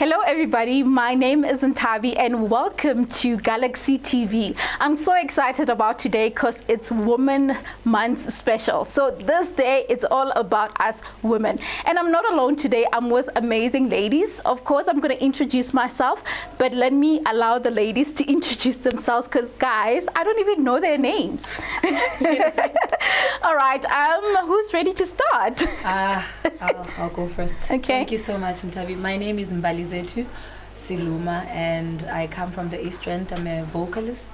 Hello everybody, my name is Ntabi and welcome to Galaxy TV. I'm so excited about today because it's Women Month special. So this day it's all about us women. And I'm not alone today, I'm with amazing ladies. Of course, I'm going to introduce myself, but let me allow the ladies to introduce themselves because guys, I don't even know their names. All right, who's ready to start? I'll go first. Okay. Thank you so much, Ntabi. My name is Mbalizetu Siluma, and I come from the East Rand. I'm a vocalist,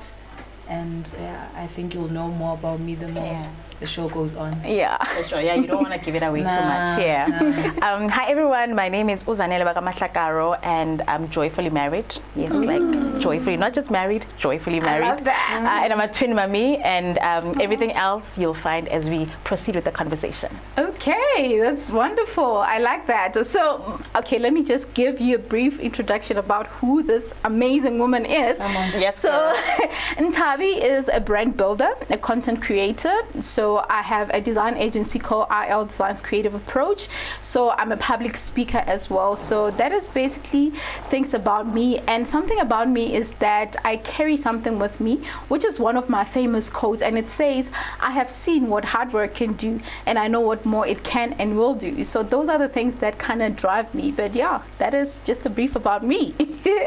and I think you'll know more about me the more the show goes on. Yeah. For sure. Yeah, you don't want to give it away too much. Yeah. Hi everyone. My name is Uzanele Bakamahlakaro, and I'm joyfully married. Yes, like joyfully, not just married, joyfully married. I love that. And I'm a twin mommy, and everything else you'll find as we proceed with the conversation. Okay, that's wonderful. I like that. So, okay, let me just give you a brief introduction about who this amazing woman is. Yes. So, Ntabi is a brand builder, a content creator. So I have a design agency called IL Designs Creative Approach. So I'm a public speaker as well. So that is basically things about me. And something about me is that I carry something with me, which is one of my famous quotes. And it says, I have seen what hard work can do, and I know what more it can and will do. So those are the things that kind of drive me. But yeah, that is just a brief about me.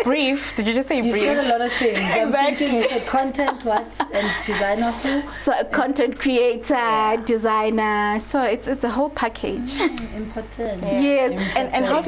Brief? Did you just say You brief? said a lot of things. I'm thinking you said content, what, and designer too. So a content creator, designer, so it's a whole package. Important. Yes. And how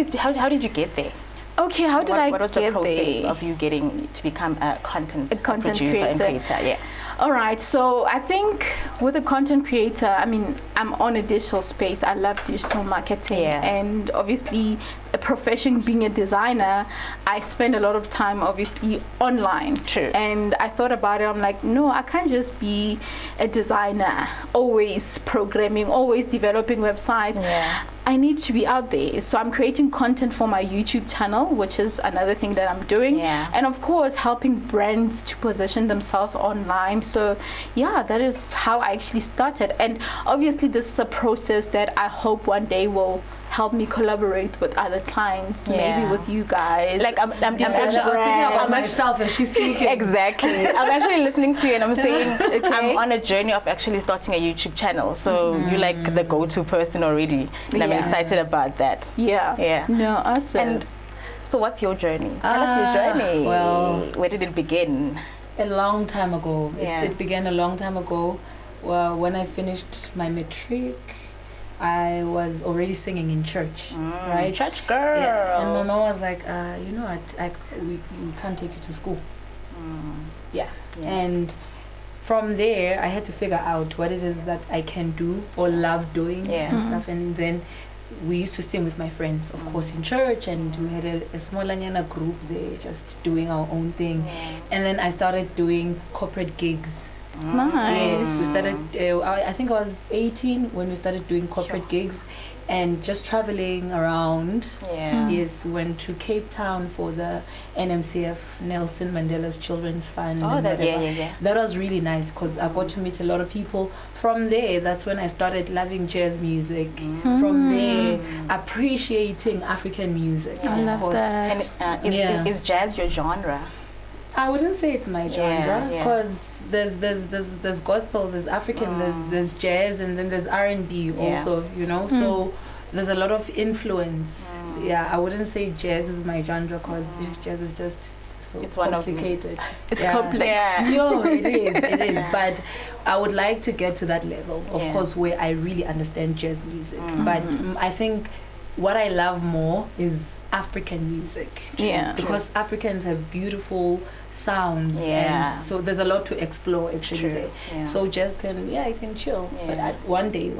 did you get there? Okay, how did I What was get the process there? of you getting to become a content content producer and creator. creator? Yeah. All right, so I think with a content creator, I mean, I'm on a digital space. I love digital marketing, and obviously a profession being a designer, I spend a lot of time obviously online. True. And I thought about it, I'm like, no, I can't just be a designer, always programming, always developing websites. Yeah. I need to be out there. So I'm creating content for my YouTube channel, which is another thing that I'm doing. Yeah. And of course, helping brands to position themselves online. So yeah, that is how I actually started. And obviously this is a process that I hope one day will help me collaborate with other clients, maybe with you guys. Like I'm I was thinking about myself as she's speaking. Exactly. I'm actually listening to you and I'm saying Okay. I'm on a journey of actually starting a YouTube channel. So you're like the go-to person already. And I'm excited about that. Yeah. Yeah. No, awesome. And so what's your journey? Tell us your journey. Well, where did it begin? A long time ago. Yeah. It began a long time ago. Well, when I finished my matric, I was already singing in church, right? Church girl. Yeah. And my mom was like, you know what, we can't take you to school. Yeah. And from there, I had to figure out what it is that I can do or love doing and stuff. And then we used to sing with my friends, of course, in church. And we had a small Anyana group there, just doing our own thing. And then I started doing corporate gigs. Nice. Yes, we started. I think I was 18 when we started doing corporate gigs, and just traveling around. Yeah. Yes, went to Cape Town for the NMCF, Nelson Mandela's Children's Fund. Oh, and that whatever. That was really nice because I got to meet a lot of people. From there, that's when I started loving jazz music. From there, appreciating African music. I of love course. that. And is jazz your genre? I wouldn't say it's my genre Yeah. because there's gospel, there's African, there's jazz, and then there's R&B also, you know. So there's a lot of influence. Yeah, I wouldn't say jazz is my genre because jazz is just so complicated. It's complex. Yeah. Yo, it is. But I would like to get to that level, of course, where I really understand jazz music. But I think what I love more is African music. Yeah. Because Africans have beautiful sounds. Yeah. And so there's a lot to explore actually there. Yeah. So jazz can, I can chill. Yeah. But one day,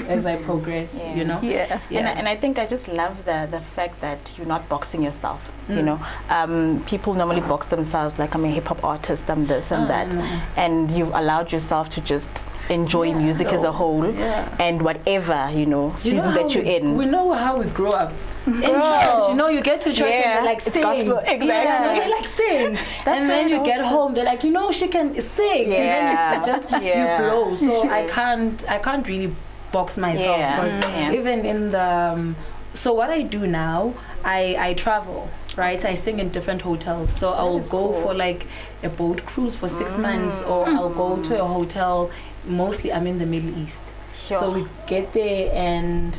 as I progress, you know. Yeah. And I think I just love the fact that you're not boxing yourself. You know, people normally box themselves like I'm a hip hop artist, I'm this and that. And you've allowed yourself to just enjoy music as a whole and whatever, season that you're in. We know how we grow up. In church, you get to church and they're like, sing. Gospel, exactly. They're like, sing. And then you get home, they're like, she can sing. And then you blow. So I can't really box myself. Because even in the, so what I do now, I travel. right? I sing in different hotels. So I will go for like a boat cruise for 6 months, or I'll go to a hotel. Mostly I'm in the Middle East. Sure. So we get there and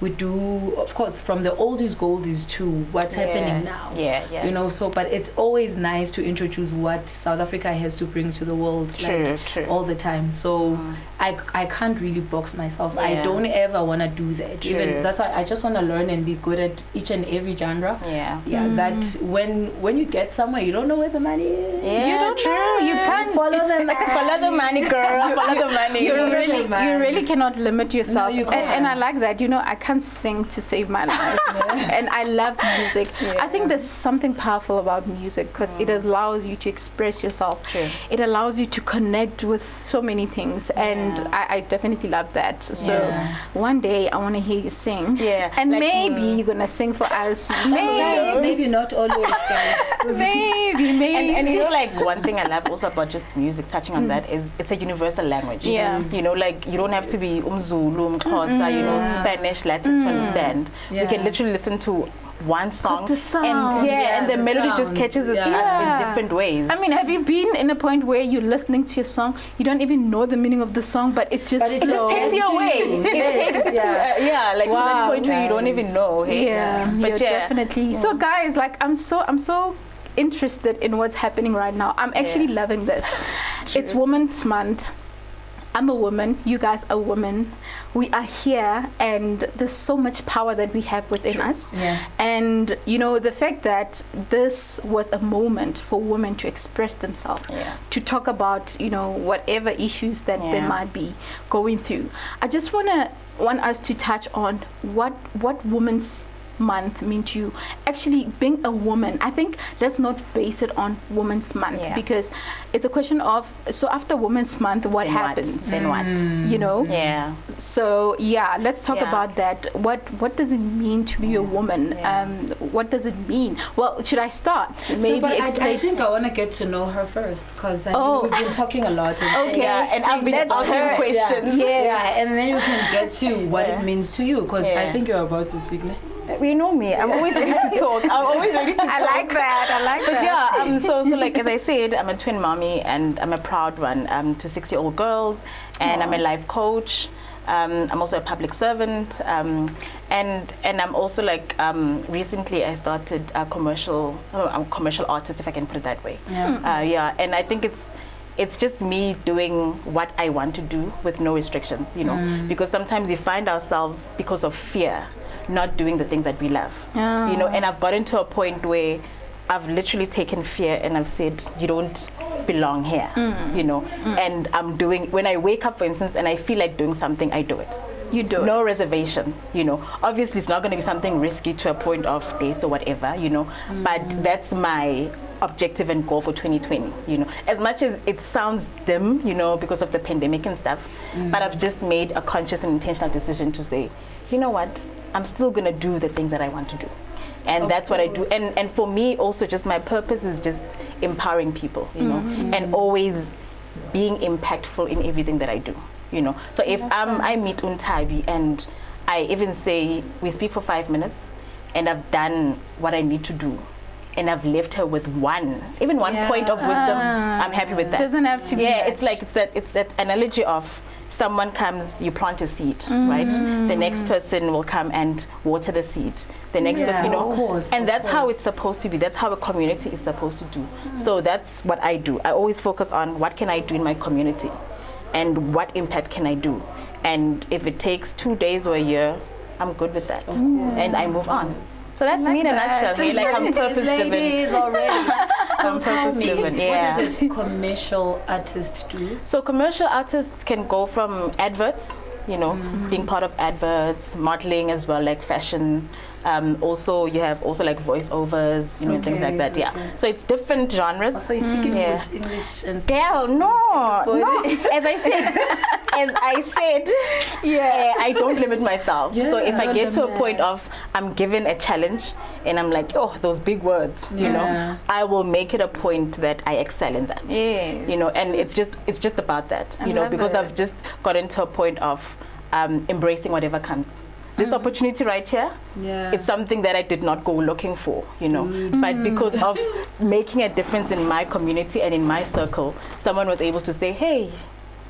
we do, of course, from the oldies goldies to what's happening now. Yeah. You know, so but it's always nice to introduce what South Africa has to bring to the world, True. all the time. So I can't really box myself. I Yeah. don't ever want to do that. True. Even that's why I just want to learn and be good at each and every genre. Yeah. Yeah, that when you get somewhere, you don't know where the money is. Yeah, You don't know. You can't Follow the money. follow the money, girl. Follow the money. you You're really, the man. you really cannot limit yourself. No, you And I can't. like that. You know, I can't sing to save my life, and I love music. I think there's something powerful about music because it allows you to express yourself. True. It allows you to connect with so many things, and I definitely love that. So Yeah. one day I want to hear you sing. Yeah, And like, maybe you're gonna sing for us. Sometimes, Maybe, maybe not always, guys. maybe. And you know, like one thing I love also about just music, touching on that, is it's a universal language. Yeah. You know, like you don't have to be Zulu, Xhosa, you know, Spanish, Latin to understand. Yeah. You can literally listen to one song, the sound. and Yeah, and the the melody just sound. catches us Yeah. in different ways. I mean, have you been in a point where you're listening to your song, you don't even know the meaning of the song, but it's just But it It just takes you away. It takes you to like to that Wow. point where you don't even know. Hey? yeah, But you're yeah. definitely. So guys, like I'm so interested in what's happening right now. I'm actually loving this. It's Women's Month. I'm a woman, you guys are women. We are here, and there's so much power that we have within us. Yeah. And you know, the fact that this was a moment for women to express themselves, Yeah. to talk about, you know, whatever issues that they Yeah. might be going through. I just want us to touch on what Women's Month mean to you. Actually, being a woman, I think let's not base it on Women's Month, Yeah. because it's a question of, so after Women's Month, what Then what? happens? Then what? You know? Yeah. So yeah, let's talk Yeah. about that. What does it mean to be a woman? Yeah. What does it mean? Well, should I start? Maybe But I explain. think I want to get to know her first, because Oh. we've been talking a lot. And Okay. Yeah, and I've been That's asking her. questions. Yes. Yeah, and then we can get to what Yeah. it means to you, because Yeah. I think you're about to speak now. You know me. I'm always ready to talk. I'm always ready to talk. I like that. I like But that. yeah, so like as I said, I'm a twin mommy, and I'm a proud one to 6-year-old girls, and I'm a life coach. I'm also a public servant, and I'm also like recently I started a commercial. I'm a commercial artist, if I can put it that way. Yeah. And I think it's just me doing what I want to do with no restrictions, you know, because sometimes we find ourselves, because of fear, not doing the things that we love, you know. And I've gotten to a point where I've literally taken fear and I've said, you don't belong here, you know. And I'm doing, when I wake up, for instance, and I feel like doing something, I do it. You do No it. reservations, you know. Obviously, it's not going to be something risky to a point of death or whatever, you know. But that's my objective and goal for 2020, you know. As much as it sounds dim, you know, because of the pandemic and stuff, but I've just made a conscious and intentional decision to say, you know what, I'm still going to do the things that I want to do. And that's what I do. And for me also, just my purpose is just empowering people, you know, and always being impactful in everything that I do, you know. So if I meet Untabi and I even say, we speak for 5 minutes and I've done what I need to do, and I've left her with one point of wisdom, I'm happy with that. Doesn't have to be Yeah, much. it's like it's that analogy of someone comes, you plant a seed, right? The next person will come and water the seed. The next person, you know, of course, and of that's how course. it's supposed to be. That's how a community is supposed to do. So that's what I do. I always focus on what can I do in my community, and what impact can I do. And if it takes 2 days or a year, I'm good with that, and I move on. So that's me in a that. nutshell. Hey, like I'm purpose driven. Ladies already. So I'm tell me, purpose-driven, yeah. what does a commercial artist do? So commercial artists can go from adverts, you know, being part of adverts, modeling as well, like fashion. Also, you have also like voiceovers, you know, things like that. Yeah. Okay. So it's different genres. So you're speaking Yeah. good English and Girl, no. As I said, I don't limit myself. So if I No get to a point limits. of I'm given a challenge and I'm like, oh, those big words, you Yeah. know, I will make it a point that I excel in that. Yes. You know, and it's just about that, I you know, love because it. I've just gotten to a point of embracing whatever comes. this opportunity right here, it's something that I did not go looking for, but because of making a difference in my community and in my circle, someone was able to say, hey,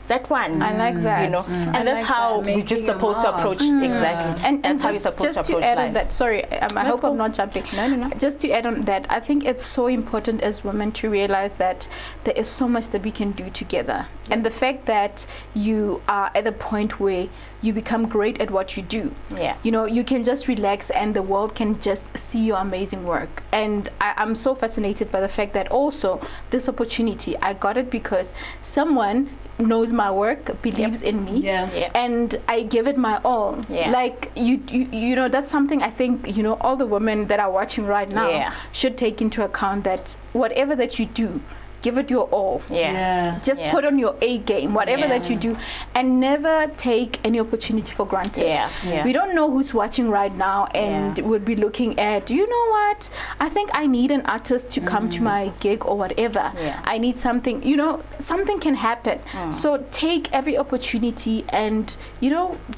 that one. I like that. And that's how we're just supposed to approach, exactly. And that's how you're supposed just to approach add life. on that, sorry, I hope I'm not jumping. No. Just to add on that, I think it's so important as women to realize that there is so much that we can do together. And the fact that you are at a point where you become great at what you do. Yeah. You can just relax and the world can just see your amazing work. And I'm so fascinated by the fact that also this opportunity, I got it because someone knows my work, believes in me, and I give it my all. Like you know, that's something I think all the women that are watching right now should take into account, that whatever that you do, give it your all. Just put on your A game, whatever that you do, and never take any opportunity for granted. We don't know who's watching right now and would be looking at, you know what, I think I need an artist to come to my gig or whatever. I need something, something can happen. So take every opportunity and,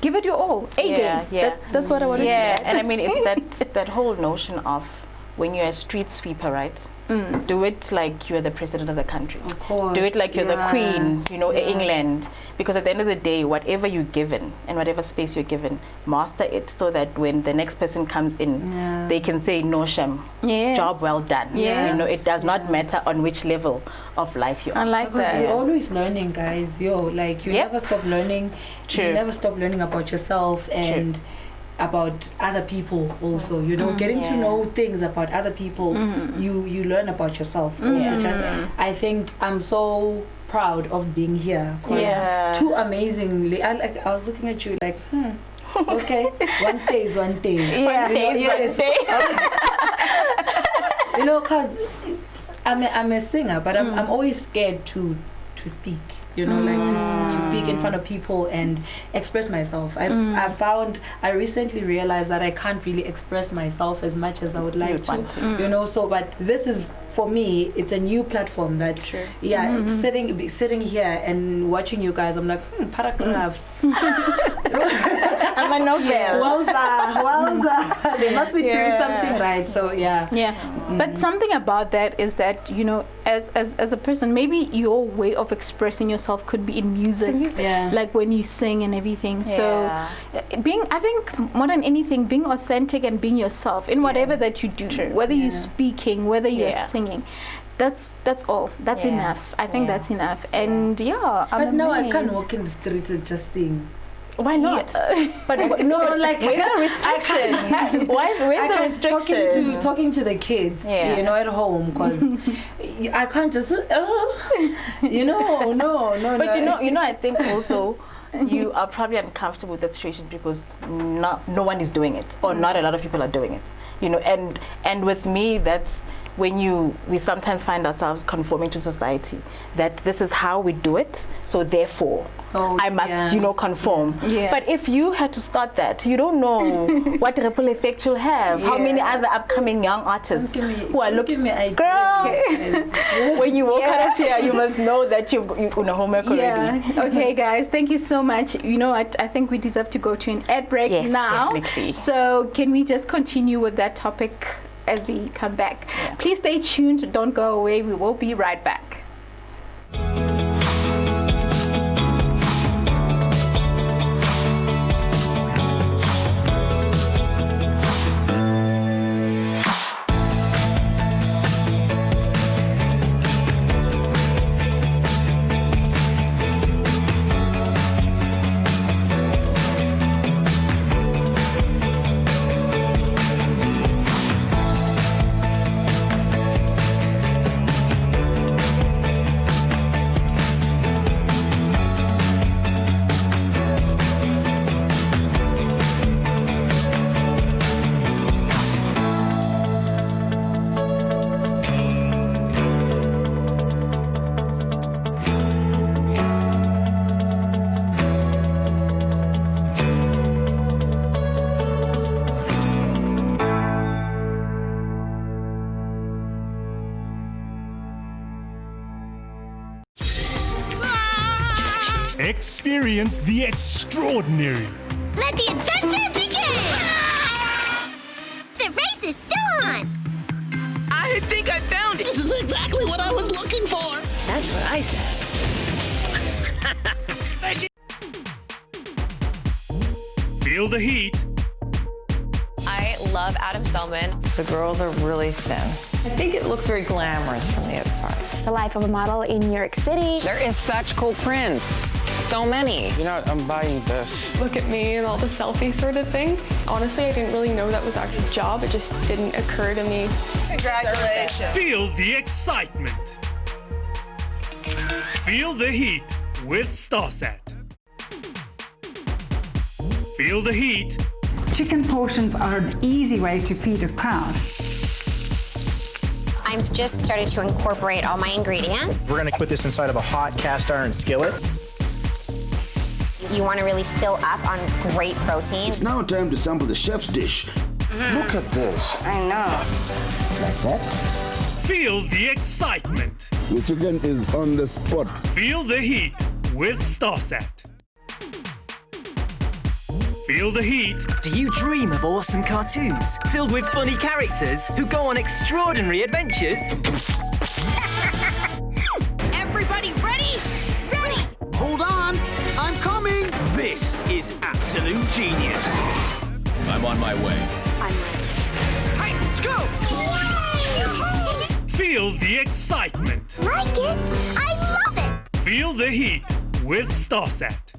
give it your all. A game. That's what I wanted to add. And I mean, it's that whole notion of when you're a street sweeper, right? Do it like you're the president of the country. Of course. Do it like you're the queen, England. Because at the end of the day, whatever you're given and whatever space you're given, master it so that when the next person comes in, they can say, no shame, job well done. It does not matter on which level of life you are. I like that. You're always learning, guys. You never stop learning. True. You never stop learning about yourself and about other people also, getting to know things about other people. You learn about yourself also. I think I'm so proud of being here. Two amazing I was looking at you like, okay, one day is one day. One day is one day. Because I'm a singer, but I'm always scared to speak. To speak in front of people and express myself. I recently realized that I can't really express myself as much as I would like to. But this is, for me, it's a new platform that, sitting here and watching you guys, I'm like, paragraphs. I'm a novel. Wowza. They must be doing something right. So, But something about that is that, as a person, maybe your way of expressing yourself could be in music, like when you sing and everything. So I think more than anything, being authentic and being yourself in whatever that you do, whether you're speaking, whether you're singing, that's all. That's enough. I think that's enough. And but now I can't walk in the streets and just sing. Why not? But where's the restriction? Where's the restriction? Talking to the kids, at home, because I can't just, no. But I think also you are probably uncomfortable with that situation because no one is doing it, or not a lot of people are doing it. And with me, that's when we sometimes find ourselves conforming to society, that this is how we do it, so therefore I must conform. But if you had to start that, you don't know what ripple effect you'll have. How many other upcoming young artists who are looking at girl, when you walk out of here, you must know that you've homework already. Okay, guys, thank you so much. You know what, I think we deserve to go to an ad break now. Definitely. So can we just continue with that topic as we come back? Please stay tuned, don't go away, we will be right back. Experience the extraordinary Let the adventure begin! The race is still on! I think I found it! This is exactly what I was looking for! That's what I said. Feel the heat. I love Adam Selman. The girls are really thin. I think it looks very glamorous from the outside. The life of a model in New York City. There is such cool prints. So many. You know, I'm buying this. Look at me and all the selfie sort of thing. Honestly, I didn't really know that was actually a job. It just didn't occur to me. Congratulations. Feel the excitement. Feel the heat with StarSat. Feel the heat. Chicken portions are an easy way to feed a crowd. I've just started to incorporate all my ingredients. We're gonna put this inside of a hot cast iron skillet. You want to really fill up on great protein. It's now time to sample the chef's dish. Look at this. I know. Like that? Feel the excitement. The chicken is on the spot. Feel the heat with StarSat. Feel the heat. Do you dream of awesome cartoons filled with funny characters who go on extraordinary adventures? Everybody ready? Ready! Hold on, I'm coming. This is absolute genius. I'm on my way. I'm ready. Titans, go! Feel the excitement. Like it? I love it! Feel the heat with StarSat.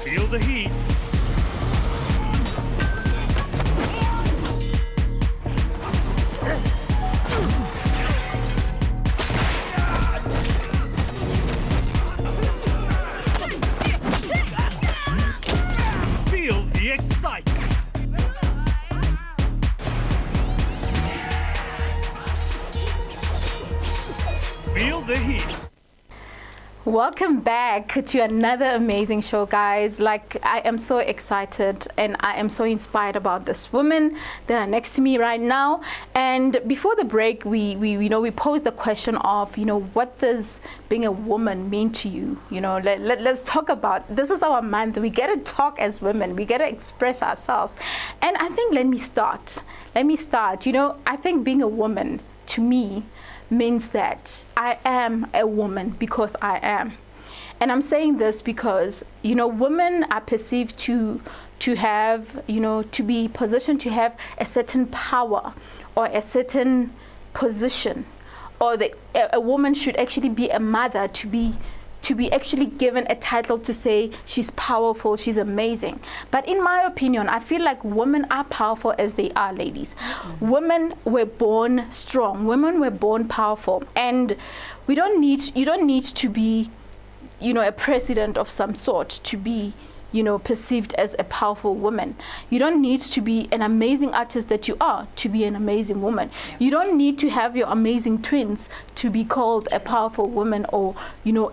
Feel the heat. Feel the excitement. Feel the heat. Welcome back to another amazing show, guys. Like, I am so excited and I am so inspired about this woman that are next to me right now. And before the break, we posed the question of, what does being a woman mean to you? Let's talk about, this is our month. We get to talk as women. We get to express ourselves. And I think, let me start. I think being a woman, to me, means that I am a woman because I am. And I'm saying this because, women are perceived to have, to be positioned to have a certain power or a certain position, or a woman should actually be a mother, to be actually given a title to say she's powerful, she's amazing. But in my opinion, I feel like women are powerful as they are, ladies. Mm-hmm. Women were born strong. Women were born powerful. And you don't need to be, a president of some sort to be, perceived as a powerful woman. You don't need to be an amazing artist that you are to be an amazing woman. You don't need to have your amazing twins to be called a powerful woman or,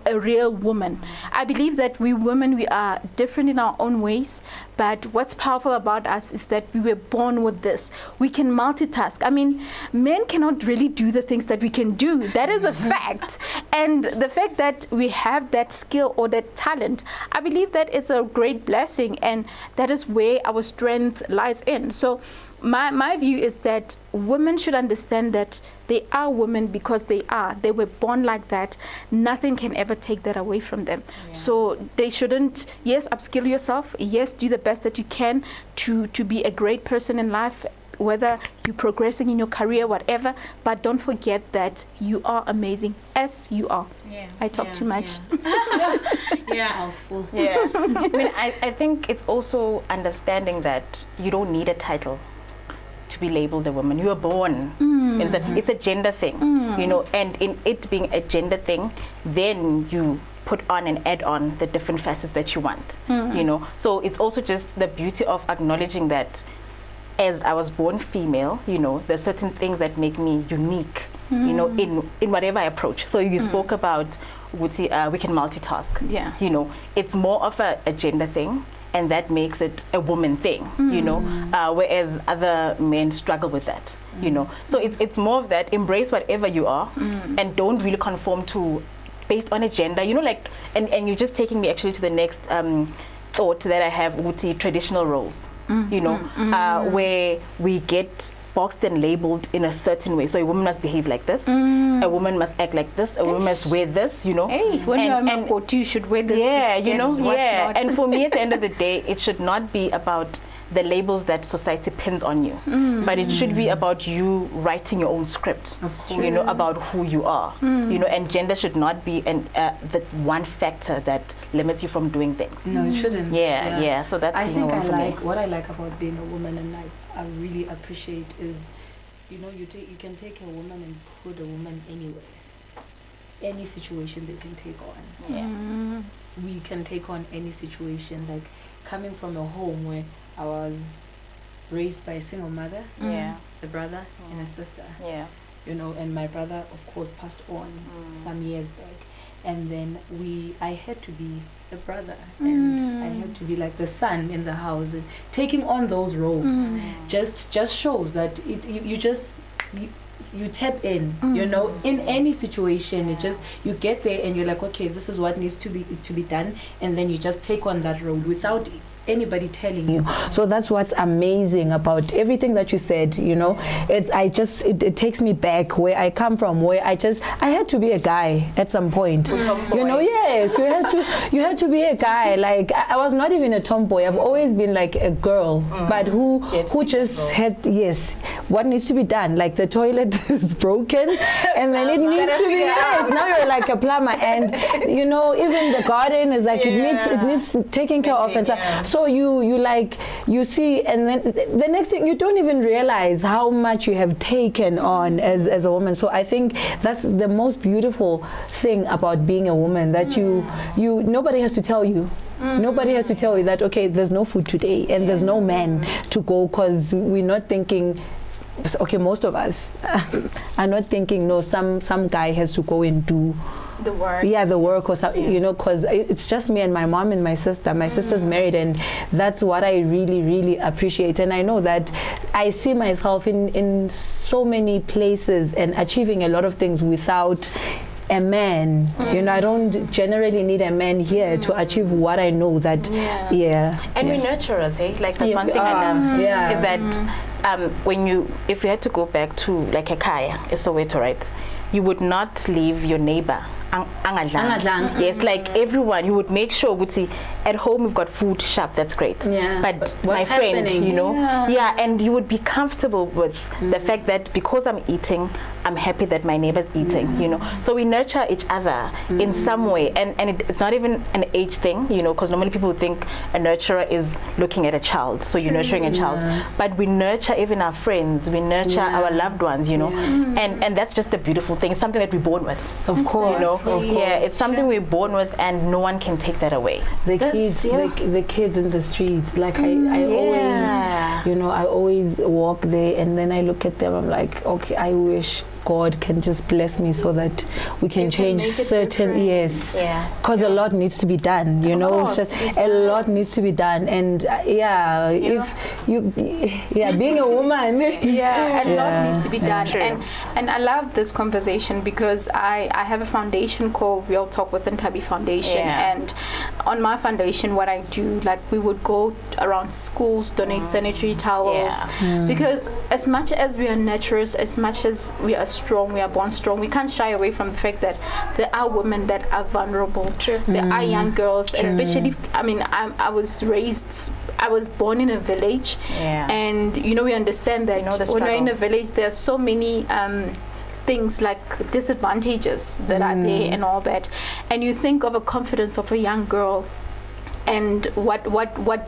a real woman. I believe that we women, we are different in our own ways, but what's powerful about us is that we were born with this. We can multitask. I mean, men cannot really do the things that we can do. That is a fact. And the fact that we have that skill or that talent, I believe that it's a great blessing, and that is where our strength lies in. So my view is that women should understand that they are women because they were born like that. Nothing can ever take that away from them. Yeah. So they shouldn't, yes, upskill yourself, yes, do the best that you can to be a great person in life, whether you're progressing in your career, whatever, but don't forget that you are amazing as you are. Yeah. I talk too much. Yeah, I was full. Yeah. I think it's also understanding that you don't need a title to be labeled a woman. You are born. It's a gender thing, and in it being a gender thing, then you put on and add on the different facets that you want, So it's also just the beauty of acknowledging that as I was born female, there's certain things that make me unique, in whatever I approach. So you spoke about, we can multitask. Yeah. It's more of a gender thing, and that makes it a woman thing, whereas other men struggle with that, So it's more of that, embrace whatever you are, and don't really conform to based on a gender, and you're just taking me actually to the next thought that I have uti traditional roles, you know, where we get boxed and labeled in a certain way. So a woman must behave like this, a woman must act like this, a woman must wear this, you know. Hey, when you should wear this. Yeah, you know, yeah. Not. And for me, at the end of the day, it should not be about the labels that society pins on you, but it should be about you writing your own script, you know, about who you are, you know, and gender should not be the one factor that limits you from doing things. No, it shouldn't. Yeah. So that's I being think a woman for me. what I like about being a woman, and I really appreciate is, you know, you can take a woman and put a woman anywhere, any situation they can take on. Yeah. We can take on any situation, like coming from a home where I was raised by a single mother, a brother and a sister. Yeah. You know, and my brother, of course, passed on some years back. And then I had to be a brother, and I had to be like the son in the house, and taking on those roles just shows that you tap in, you know, in any situation. It just, you get there and you're like, okay, this is what needs to be done, and then you just take on that role without anybody telling you. So that's what's amazing about everything that you said, you know. It takes me back where I come from, where I had to be a guy at some point, you know. Yes, you had to be a guy. Like I was not even a tomboy. I've always been like a girl, but who just had, what needs to be done. Like the toilet is broken, and then it needs to be, now you're like a plumber, and you know, even the garden is like it needs taking care of and stuff. So you see, and then the next thing, you don't even realize how much you have taken on as a woman. So I think that's the most beautiful thing about being a woman, that you nobody has to tell you. Nobody has to tell you that, okay, there's no food today and there's no man to go, because we're not thinking, okay, most of us are not thinking, no, some guy has to go and do the work. Yeah, the work or something, you know, because it's just me and my mom and my sister. My sister's married, and that's what I really, really appreciate. And I know that I see myself in so many places and achieving a lot of things without a man. You know, I don't generally need a man here to achieve what I know that, And we nurturers, like that's one thing I love, is that if you had to go back to like a kaya, a Soweto, right, you would not leave your neighbor angadlang. Yes, like everyone, you would make sure at home we've got food sharp, that's great. But my friend, you know, and you would be comfortable with the fact that because I'm eating, I'm happy that my neighbor's eating, you know. So we nurture each other in some way, and it's not even an age thing, you know, because normally people think a nurturer is looking at a child, so you're nurturing a child, but we nurture even our friends, we nurture our loved ones, you know, and that's just a beautiful thing. It's something that we're born with, of course, you know. It's something we're born with, and no one can take that away. The kids in the streets, like I always, you know, I always walk there, and then I look at them, I'm like, okay, I wish God can just bless me so that we can change certain, because a lot needs to be done, you know. A lot needs to be done, and if you being a woman, a lot needs to be done. And I love this conversation because I have a foundation called Real Talk with Ntabi Foundation, and on my foundation, what I do, like, we would go around schools, donate sanitary towels, because as much as we are nurturers, as much as we are strong, we are born strong, we can't shy away from the fact that there are women that are vulnerable. There are young girls, especially, I mean, I was born in a village, and you know, we understand that when you're in a village, there are so many things like disadvantages that are there and all that, and you think of a confidence of a young girl. And what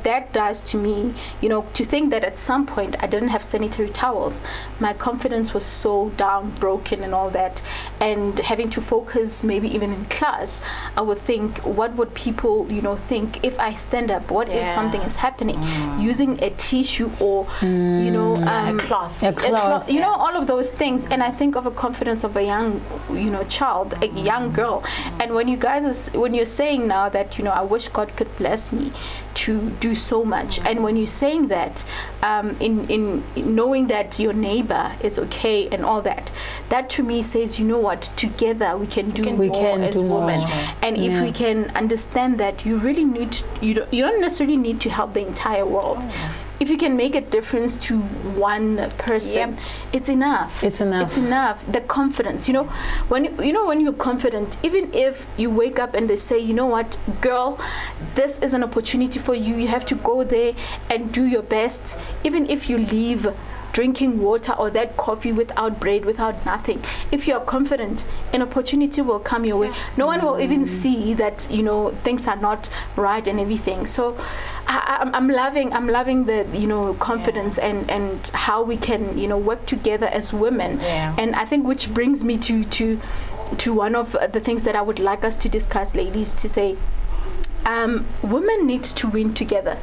that does to me, you know, to think that at some point I didn't have sanitary towels, my confidence was so down, broken and all that, and having to focus maybe even in class, I would think, what would people, you know, think if I stand up? What if something is happening? Using a tissue or, you know, a cloth, you know, all of those things. And I think of a confidence of a young, you know, child, a young girl. And when you guys, when you're saying now that, you know, I wish God could blessed me to do so much. And when you're saying that, in knowing that your neighbor is okay and all that, that to me says, you know what, together we can do more as women. And if we can understand that, you really need, you don't necessarily need to help the entire world. If you can make a difference to one person, it's enough. It's enough. The confidence, when you're confident, even if you wake up and they say, you know what, girl, this is an opportunity for you. You have to go there and do your best. Even if you leave drinking water or that coffee without bread, without nothing, if you are confident, an opportunity will come your way. No one will even see that things are not right and everything. So I'm loving the confidence and how we can work together as women. And I think which brings me to one of the things that I would like us to discuss, ladies, to say women need to win together.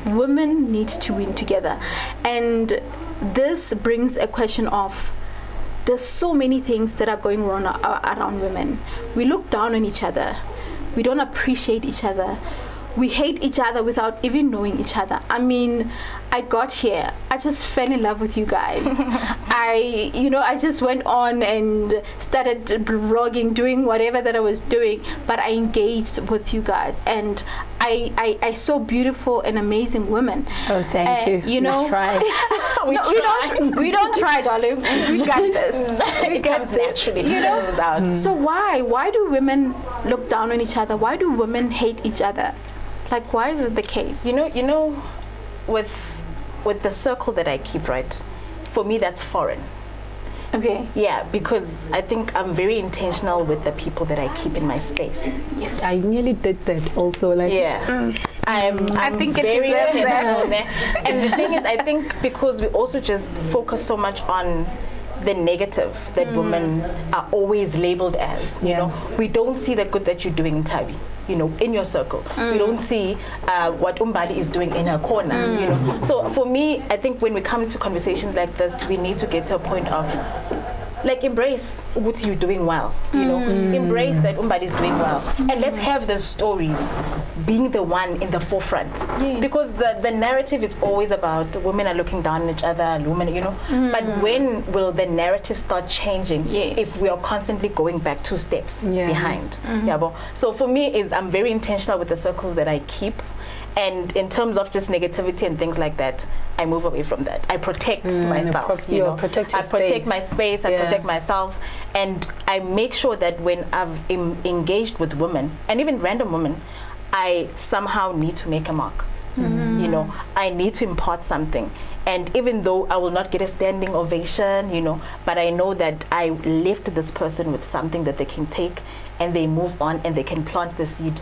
Women need to win together. And this brings a question of, there's so many things that are going wrong around women. We look down on each other. We don't appreciate each other. We hate each other without even knowing each other. I mean, I got here, I just fell in love with you guys. I just went on and started blogging, doing whatever that I was doing, but I engaged with you guys, and I saw beautiful and amazing women. Oh, thank you. We try. we don't try, darling. We got this. It comes naturally. It comes out. So why do women look down on each other? Why do women hate each other? Like, why is it the case? With the circle that I keep, right? For me, that's foreign. Okay. Yeah, because I think I'm very intentional with the people that I keep in my space. Yes. I nearly did that also. I think very intentional there. And the thing is, I think because we also just focus so much on the negative that women are always labeled as. We don't see the good that you're doing in Tabi. In your circle. We don't see what Umbali is doing in her corner, So for me, I think when we come to conversations like this, we need to get to a point of, embrace what you're doing well, embrace that Umbali is doing well. And let's have the stories being the one in the forefront. Because the narrative is always about women are looking down on each other, women, But when will the narrative start changing if we are constantly going back 2 steps behind? So for me, I'm very intentional with the circles that I keep. And in terms of just negativity and things like that, I move away from that. I protect myself. I protect my space. I protect myself, and I make sure that when I've engaged with women and even random women, I somehow need to make a mark. I need to impart something. And even though I will not get a standing ovation, but I know that I left this person with something that they can take, and they move on and they can plant the seed,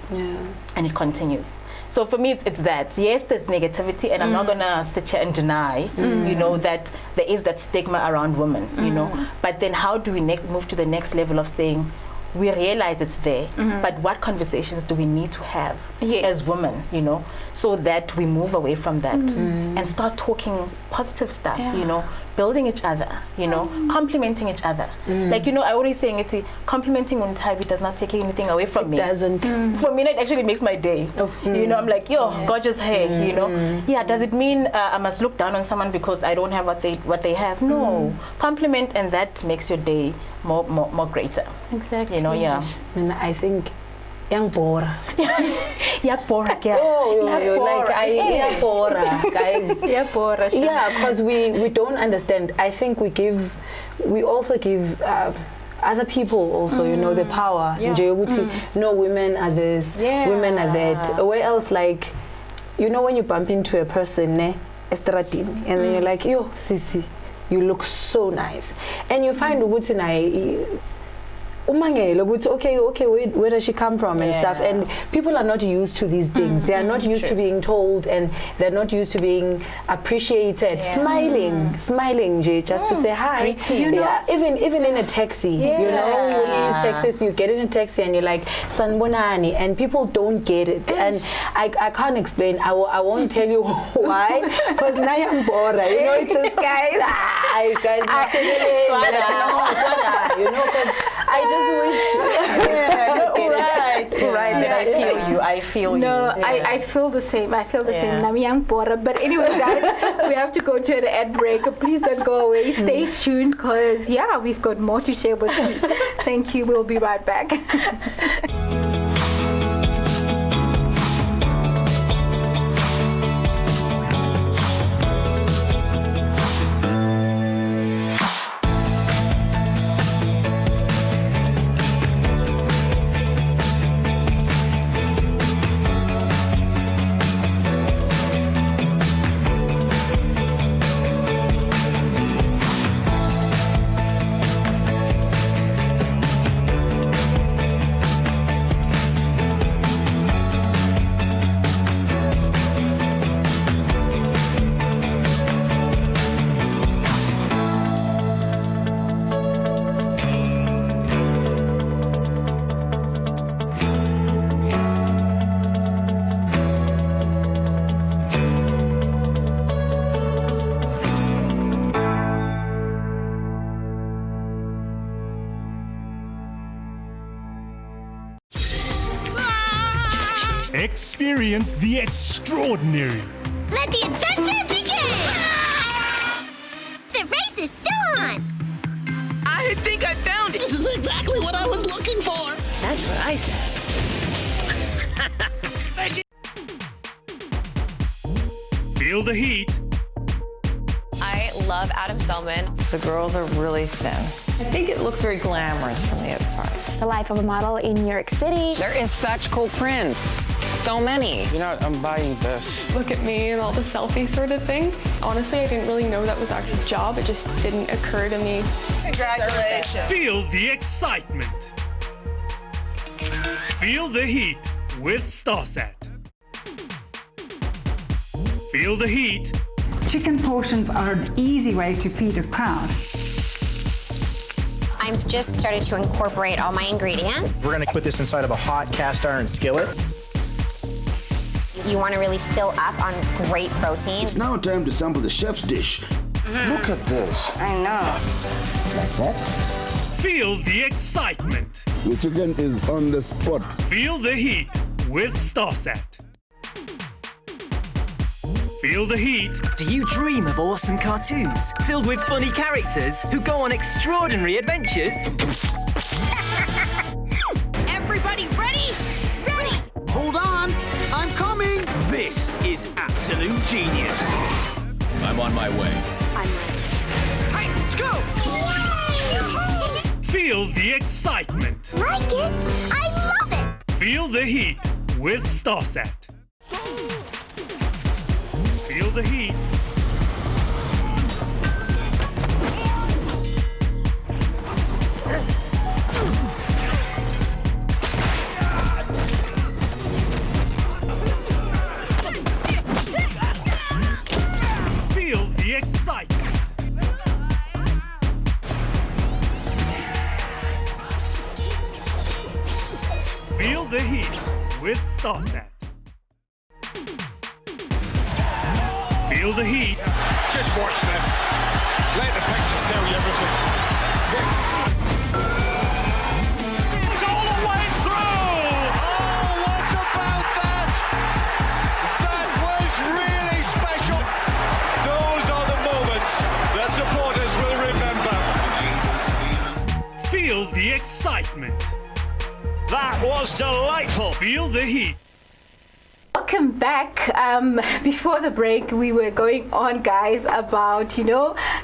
and it continues. So for me, it's that. Yes, there's negativity, and I'm not going to sit here and deny, that there is that stigma around women, But then how do we move to the next level of saying, we realize it's there, but what conversations do we need to have as women, so that we move away from that and start talking positive stuff, building each other, complimenting each other. I always saying it's complimenting on Tabi does not take anything away from me. It doesn't. For me, it actually makes my day. I'm like, gorgeous hair, does it mean I must look down on someone because I don't have what they have? No. Compliment, and that makes your day more greater. Exactly. And I think yang bora. Yak bora kya? Yak bora, guys. Yak bora. Yeah, because we don't understand. I think we also give other people also, the power. No, women are this, women are that. Where else, when you bump into a person, estradini, and then you're like, yo, Sisi, you look so nice, and you find okay, where does she come from and stuff, and people are not used to these things. They are not used to being told, and they're not used to being appreciated. Smiling just to say hi. Even in a taxi, when you use taxis, you get in a taxi and you're like sanbonani, and people don't get it, and I can't explain. I won't tell you why, because nayang bora, it's just guys, I just wish. Right. Then I feel you. I feel No, you. I feel the same. I feel the same. Yeah. Nami young Bora. But anyways, guys, we have to go to an ad break. Please don't go away. Stay tuned because, yeah, we've got more to share with you. Thank you. We'll be right back. Experience the extraordinary. Let the adventure begin! The race is still on! I think I found it. This is exactly what I was looking for. That's what I said. Feel the heat. I love Adam Selman. The girls are really thin. I think it looks very glamorous from the outside. The life of a model in New York City. There is such cool prints. So many. You know what? I'm buying this. Look at me and all the selfie sort of thing. Honestly, I didn't really know that was actually a job. It just didn't occur to me. Congratulations. Feel the excitement. Feel the heat with StarSat. Feel the heat. Chicken portions are an easy way to feed a crowd. I've just started to incorporate all my ingredients. We're gonna put this inside of a hot cast iron skillet. You want to really fill up on great protein. It's now time to sample the chef's dish. Look at this. I know. Like that? Feel the excitement. The chicken is on the spot. Feel the heat with StarSat. Feel the heat. Do you dream of awesome cartoons filled with funny characters who go on extraordinary adventures? Everybody ready? Ready! Hold on, I'm coming. This is absolute genius. I'm on my way. I'm ready. Titans, go! Feel the excitement. Like it? I love it! Feel the heat with StarSat. Feel the heat. Feel the excitement. Feel the heat with StarSat. Feel the heat. Just watch this. Let the pictures tell you everything. It's all the way through! Oh, what about that? That was really special. Those are the moments that supporters will remember. Feel the excitement. That was delightful. Feel the heat. Welcome back. Before the break, we were going on, guys, about,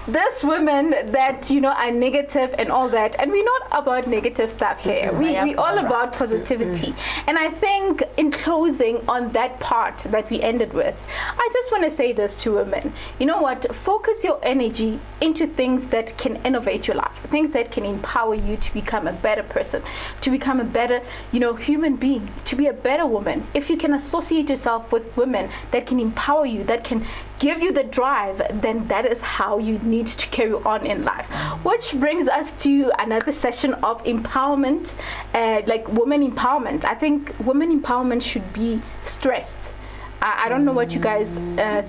this women that, are negative and all that. And we're not about negative stuff here. We're all about positivity. And I think in closing on that part that we ended with, I just want to say this to women. You know what? Focus your energy into things that can innovate your life, things that can empower you to become a better person, to become a better, human being, to be a better woman. If you can associate yourself with women that can empower you, that can give you the drive, then that is how you need to carry on in life. Which brings us to another session of empowerment, like women empowerment. I think women empowerment should be stressed. I don't know what you guys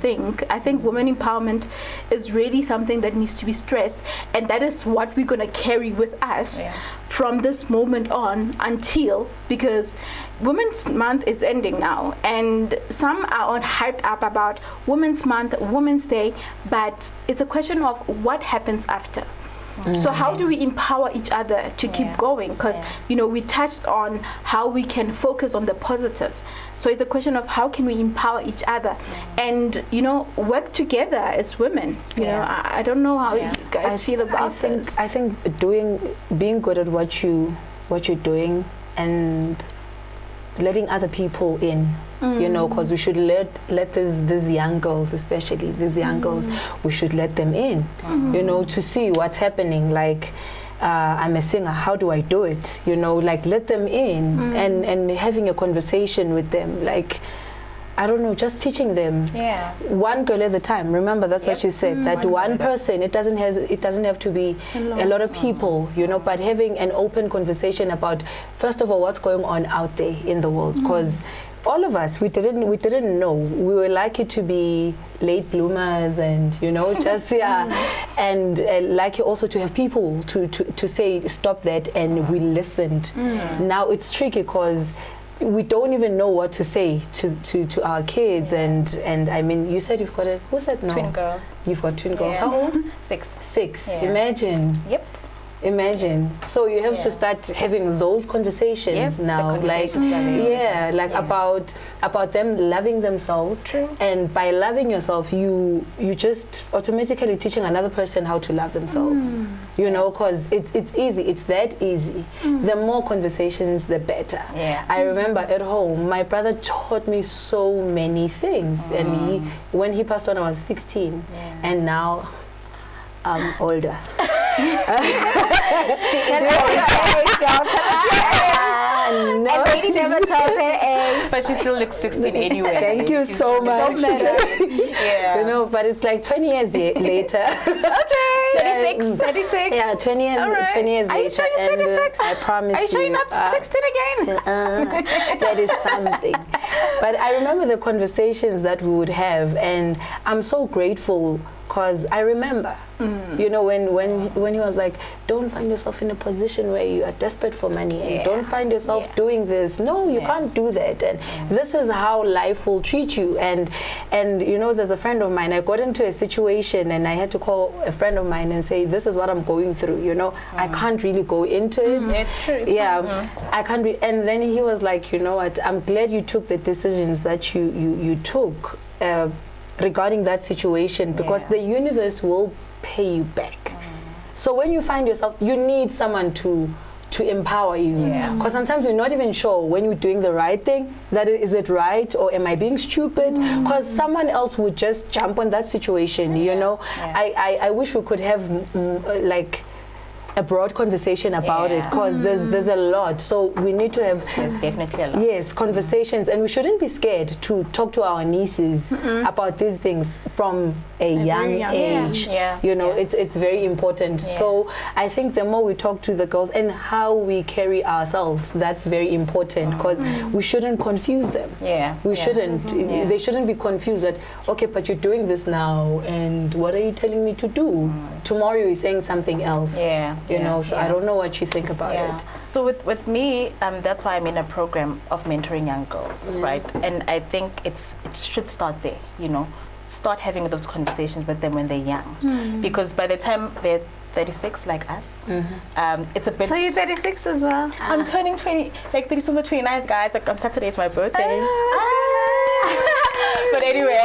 think. I think women empowerment is really something that needs to be stressed, and that is what we're going to carry with us from this moment on until, because Women's Month is ending now, and some are hyped up about Women's Month, Women's Day, but it's a question of what happens after. So how do we empower each other to keep going? Because we touched on how we can focus on the positive. So it's a question of how can we empower each other and work together as women. You know, I don't know how you guys feel about this. I think being good at what you're doing and letting other people in. Because we should let these young girls, especially these young girls, we should let them in, to see what's happening. Like, I'm a singer, how do I do it? Like, let them in and having a conversation with them. Like, I don't know, just teaching them. One girl at a time. Remember, that's what you said. That one person. It doesn't have to be a lot of people. But having an open conversation about, first of all, what's going on out there in the world. Because all of us, we didn't know. We were lucky to be late bloomers, and just and lucky also to have people to say stop that, and we listened. Now it's tricky because we don't even know what to say to our kids, and I mean, you said you've got who said no? Twin girls. You've got twin girls. How old? 6. 6. Yeah. Imagine. Yep. Imagine. So you have to start having those conversations now, like about them loving themselves. True. And by loving yourself, you just automatically teaching another person how to love themselves. Because it's easy. It's that easy. The more conversations, the better. I remember at home, my brother taught me so many things, and when he passed on, I was 16, and now I'm older. She is no, lady never tells her age, but she still looks 16 anyway. Thank you so much. Don't matter. But it's like 20 years later. Okay. 36. Yeah, 20 years. Right. 20 years Are you later. sure you're 36? I promise you. Are you sure you're not 16 again? That is something. But I remember the conversations that we would have, and I'm so grateful. Because I remember, when he was like, don't find yourself in a position where you are desperate for money, and don't find yourself doing this. No, you can't do that. And this is how life will treat you. And there's a friend of mine, I got into a situation and I had to call a friend of mine and say, this is what I'm going through, I can't really go into it. It's true. I can't and then he was like, you know what, I'm glad you took the decisions that you took regarding that situation, because the universe will pay you back. So when you find yourself, you need someone to empower you, because sometimes we're not even sure when you're doing the right thing, that is it right, or am I being stupid, because someone else would just jump on that situation. I wish we could have like a broad conversation about it, because there's a lot. So we need to have there's definitely a lot. Yes, conversations, and we shouldn't be scared to talk to our nieces about these things from a young age. It's very important. So I think the more we talk to the girls and how we carry ourselves, that's very important, because we shouldn't confuse them. We shouldn't. They shouldn't be confused that, okay, but you're doing this now, and what are you telling me to do? Tomorrow you're saying something else. So I don't know what you think about it. So with me, that's why I'm in a program of mentoring young girls, right? And I think it should start there, start having those conversations with them when they're young, because by the time they're 36 like us, it's a bit. So you're 36 as well? I'm turning 20, like 37 or 29, guys. Like on Saturday it's my birthday. But anyway,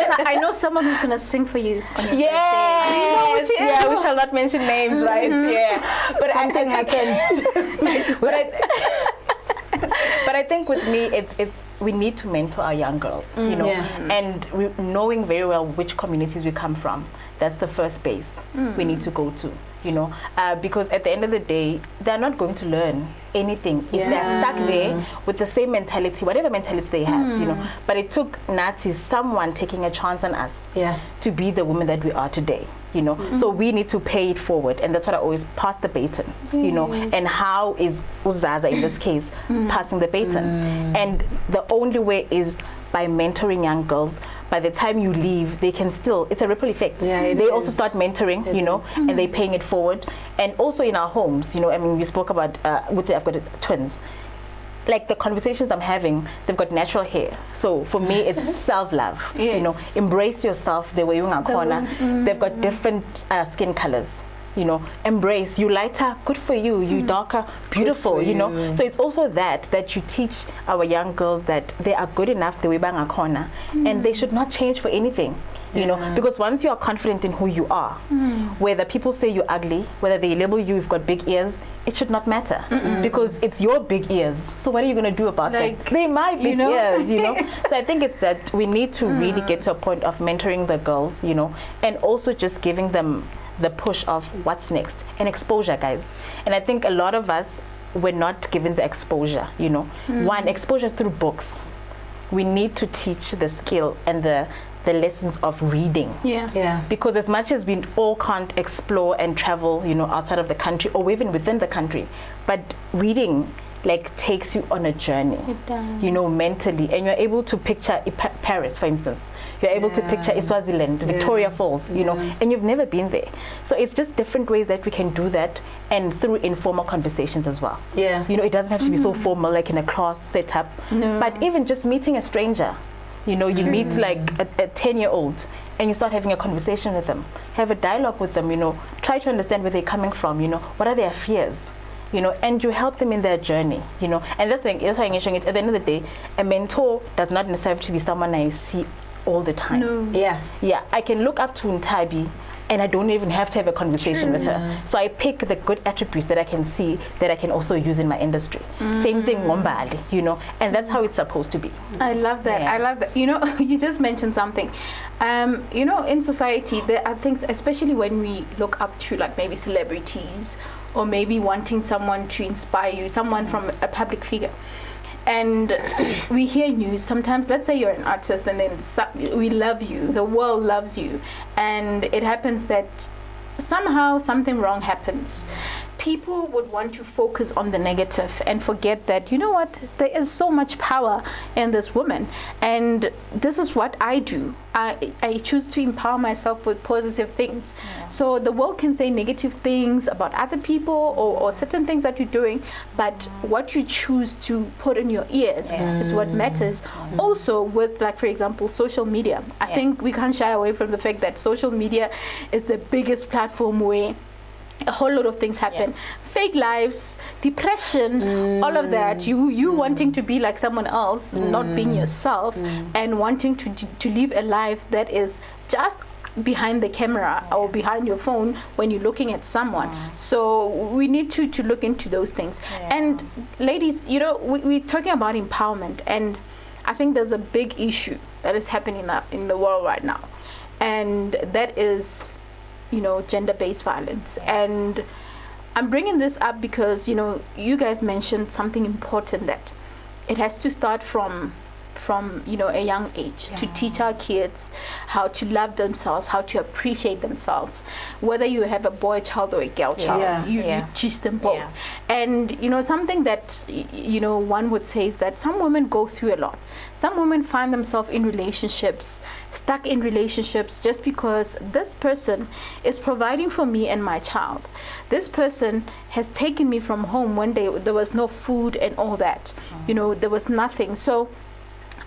so I know someone who's gonna sing for you on your birthday. We shall not mention names, right? But something happened. But I think with me, it's we need to mentor our young girls, and knowing very well which communities we come from. That's the first base we need to go to, because at the end of the day, they're not going to learn anything if they're stuck there with the same mentality, whatever mentality they have, But it took Nazis, someone taking a chance on us to be the women that we are today. you know. So we need to pay it forward, and that's what I always pass the baton, you know. And how is Uzaza in this case passing the baton? And the only way is by mentoring young girls. By the time you leave, they can still, it's a ripple effect. They also start mentoring, you know, and they're paying it forward. And also in our homes, you know, I mean, we spoke about, would say I've got twins. Like the conversations I'm having, they've got natural hair. So for me, it's self-love. You know, embrace yourself the way you are corner. They've got different skin colors. You know, embrace. You lighter, good for you. You darker, beautiful. You know, so it's also that you teach our young girls that they are good enough the way bang corner, and they should not change for anything. You know, because once you are confident in who you are, whether people say you're ugly, whether they label you've got big ears, it should not matter because it's your big ears. So what are you going to do about that? They might big ears, you know. So I think it's that we need to really get to a point of mentoring the girls, you know, and also just giving them the push of what's next and exposure, guys. And I think a lot of us were not given the exposure, you know. One, exposure through books. We need to teach the skill and the lessons of reading. Because as much as we all can't explore and travel, you know, outside of the country or even within the country, but reading like takes you on a journey, you know, mentally, and you're able to picture Paris, for instance. You're able to picture Swaziland, Victoria Falls, you know, and you've never been there. So it's just different ways that we can do that, and through informal conversations as well. You know, it doesn't have to be so formal like in a class setup, but even just meeting a stranger. You know, you meet like a 10-year-old and you start having a conversation with them, have a dialogue with them, you know, try to understand where they're coming from, you know, what are their fears, you know, and you help them in their journey, you know. And that's why I'm mentioning it. At the end of the day, a mentor does not necessarily have to be someone I see all the time. I can look up to Ntabi and I don't even have to have a conversation with her. So I pick the good attributes that I can see that I can also use in my industry. Same thing Ngombali, you know, and that's how it's supposed to be. I love that. I love that. You know, you just mentioned something. You know, in society, there are things, especially when we look up to like maybe celebrities or maybe wanting someone to inspire you, someone from a public figure. And we hear news sometimes. Let's say you're an artist and then we love you, the world loves you, and it happens that somehow something wrong happens. People would want to focus on the negative and forget that, you know what, there is so much power in this woman, and this is what I do. I choose to empower myself with positive things. So the world can say negative things about other people or certain things that you're doing, but what you choose to put in your ears is what matters. Also with, like, for example, social media. I think we can't shy away from the fact that social media is the biggest platform where a whole lot of things happen. Fake lives, depression, all of that. You wanting to be like someone else, not being yourself, and wanting to live a life that is just behind the camera or behind your phone when you're looking at someone. So we need to look into those things. And ladies, you know, we're talking about empowerment, and I think there's a big issue that is happening in the world right now, and that is, you know, gender-based violence. And I'm bringing this up because, you know, you guys mentioned something important, that it has to start from you know, a young age, to teach our kids how to love themselves, how to appreciate themselves. Whether you have a boy child or a girl child, you teach them both. And, you know, something that, you know, one would say is that some women go through a lot. Some women find themselves in relationships, stuck in relationships, just because this person is providing for me and my child. This person has taken me from home one day. There was no food and all that. You know, there was nothing. So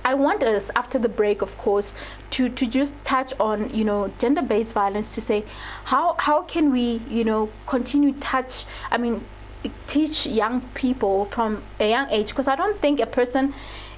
I want us, after the break, of course, to just touch on, you know, gender-based violence, to say how can we, you know, continue teach young people from a young age, because I don't think a person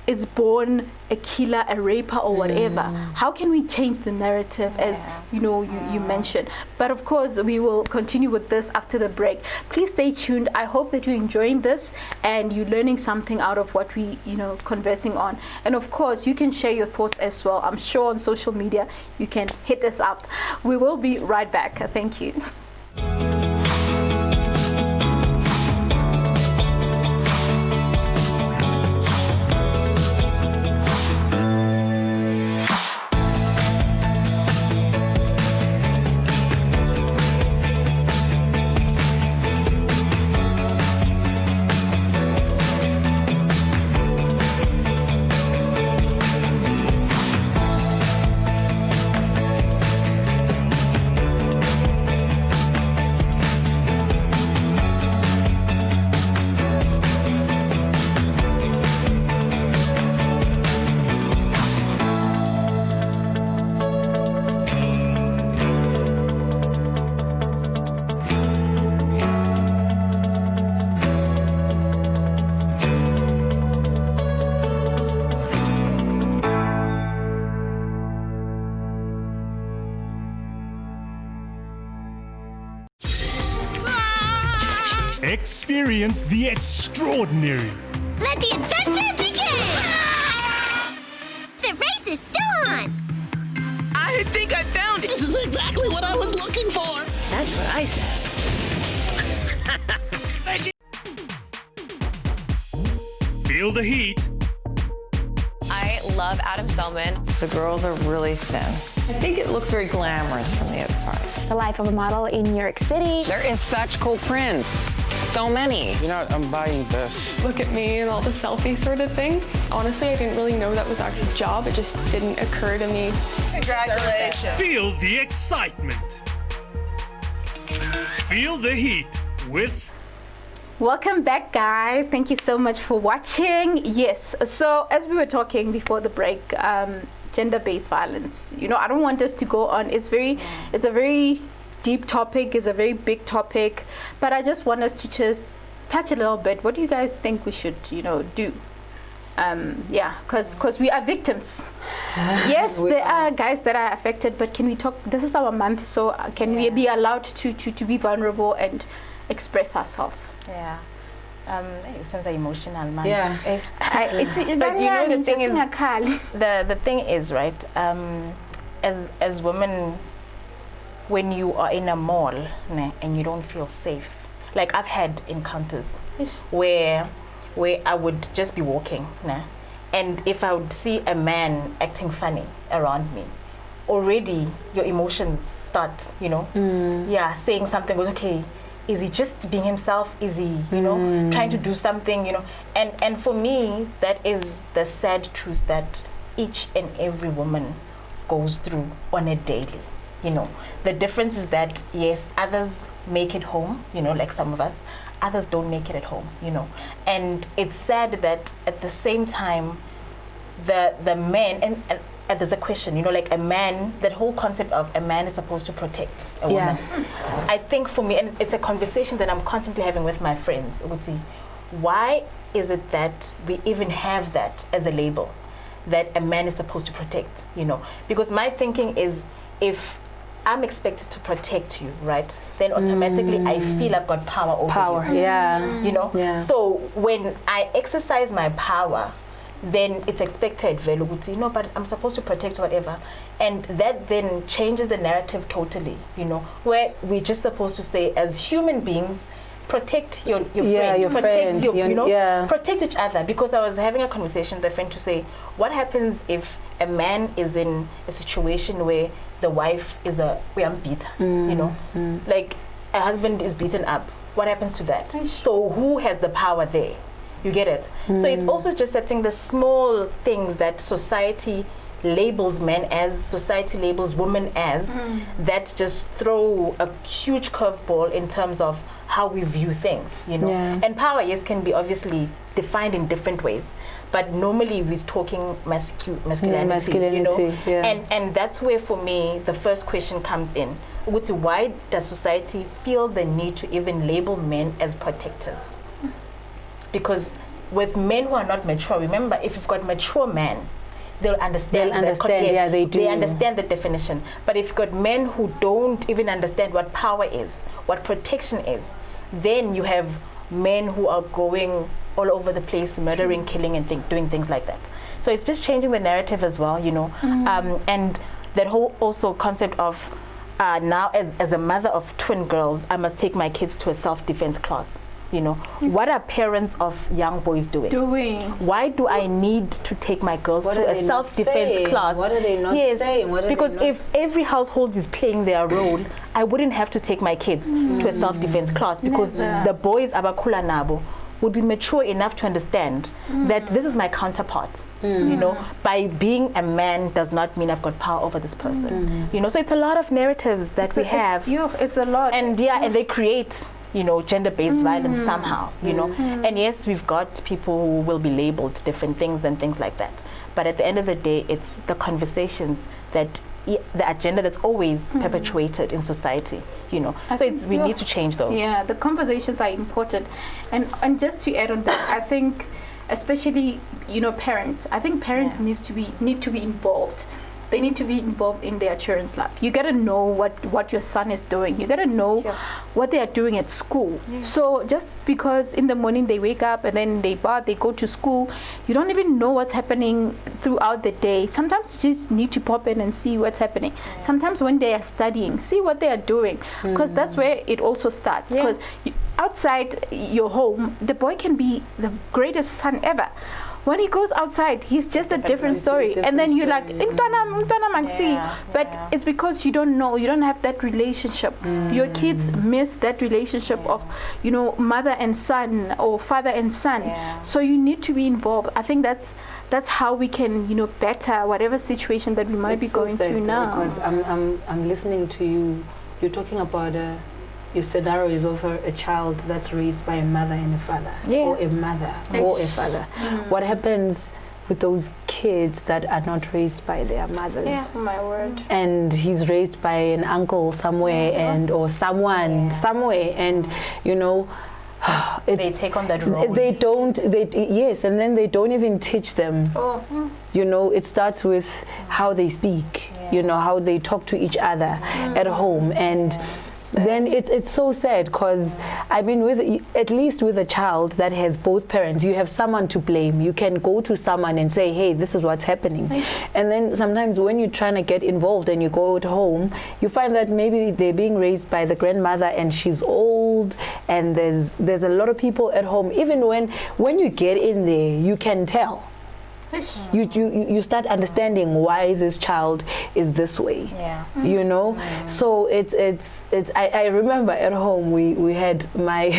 is born a killer, a raper, or whatever. How can we change the narrative, as you know, you mentioned? But of course, we will continue with this after the break. Please stay tuned. I hope that you're enjoying this and you're learning something out of what we, you know, conversing on. And of course, you can share your thoughts as well. I'm sure on social media you can hit us up. We will be right back. Thank you. Experience the extraordinary. Let the adventure begin! The race is still on! I think I found it. This is exactly what I was looking for! That's what I said. Feel the heat. I love Adam Selman. The girls are really thin. I think it looks very glamorous from the outside. The life of a model in New York City. There is such cool prints. So many. You know, I'm buying this. Look at me and all the selfie sort of thing. Honestly, I didn't really know that was actually a job. It just didn't occur to me. Congratulations. Feel the excitement. Feel the heat with... Welcome back, guys. Thank you so much for watching. Yes, so as we were talking before the break, gender-based violence, you know, I don't want us to go on. It's a very deep topic, it's a very big topic, but I just want us to just touch a little bit. What do you guys think we should, you know, do? Yeah, because we are victims. Yes, there are guys that are affected, but can we talk? This is our month, so can we be allowed to be vulnerable and express ourselves? Yeah. Since I'm emotional, man. Yeah. But you know, the thing is, the thing is, right? As women, when you are in a mall and you don't feel safe, like I've had encounters where I would just be walking, and if I would see a man acting funny around me, already your emotions start, you know, saying something goes, okay, is he just being himself? Is he, you know, trying to do something, you know? And for me, that is the sad truth that each and every woman goes through on a daily, you know. The difference is that, yes, others make it home, you know, like some of us, others don't make it at home, you know. And it's sad that at the same time, the men, and there's a question, you know, like a man, that whole concept of a man is supposed to protect a woman. I think for me, and it's a conversation that I'm constantly having with my friends, Uti, why is it that we even have that as a label, that a man is supposed to protect, you know? Because my thinking is, if I'm expected to protect you, right, then automatically I feel I've got power over you. You know? So when I exercise my power, then it's expected, you know, but I'm supposed to protect whatever. And that then changes the narrative totally, you know, where we're just supposed to say, as human beings, protect your friend, protect your, you know, protect each other. Because I was having a conversation with a friend to say, what happens if a man is in a situation where the wife is a beater, you know, like a husband is beaten up, what happens to that? So who has the power there? You get it? So it's also just, I think, the small things that society labels men as, society labels women as, that just throw a huge curveball in terms of how we view things, you know. And power, yes, can be obviously defined in different ways, but normally we're talking masculinity, you know. And that's where, for me, the first question comes in. Why does society feel the need to even label men as protectors? Because with men who are not mature, remember, if you've got mature men, they'll understand. They do. They understand the definition. But if you've got men who don't even understand what power is, what protection is, then you have men who are going all over the place, murdering, killing, and doing things like that. So it's just changing the narrative as well, you know. And that whole also concept of now, as a mother of twin girls, I must take my kids to a self-defense class. You know, what are parents of young boys doing? Why do I need to take my girls to a self-defense class? What are they not saying? Because if every household is playing their role, I wouldn't have to take my kids to a self-defense class, because the boys abakula nabo would be mature enough to understand that this is my counterpart. You know, by being a man does not mean I've got power over this person. You know, so it's a lot of narratives that we have. It's a lot. And and they create, you know, gender-based violence somehow, you know. And yes, we've got people who will be labeled different things and things like that. But at the end of the day, it's the conversations that, the agenda that's always perpetuated in society, you know. So we need to change those. Yeah, the conversations are important. And just to add on that, I think, especially, you know, parents, I think parents need to be involved. they need to be involved in their children's life. You gotta know what your son is doing. You gotta know what they are doing at school. So just because in the morning they wake up and then they bath, they go to school, you don't even know what's happening throughout the day. Sometimes you just need to pop in and see what's happening. Sometimes when they are studying, see what they are doing, because that's where it also starts. Because outside your home, the boy can be the greatest son ever. When he goes outside, he's just a different story. And then you're like, but it's because you don't know, you don't have that relationship. Your kids miss that relationship of, you know, mother and son or father and son. So you need to be involved. I think that's how we can, you know, better whatever situation that we might be going through now. Because I'm listening to you. You're talking about your scenario is of a child that's raised by a mother and a father, or a mother or a father. What happens with those kids that are not raised by their mothers? Oh my word. And he's raised by an uncle somewhere or someone somewhere, and you know, they take on that role. Yes, and then they don't even teach them. You know, it starts with how they speak, you know, how they talk to each other at home. And then it's so sad, because I mean, at least with a child that has both parents, you have someone to blame. You can go to someone and say, hey, this is what's happening. And then sometimes when you're trying to get involved and you go at home, you find that maybe they're being raised by the grandmother and she's old, and there's a lot of people at home. Even when you get in there, you can tell. You start understanding why this child is this way. You know, so it's I remember at home we had my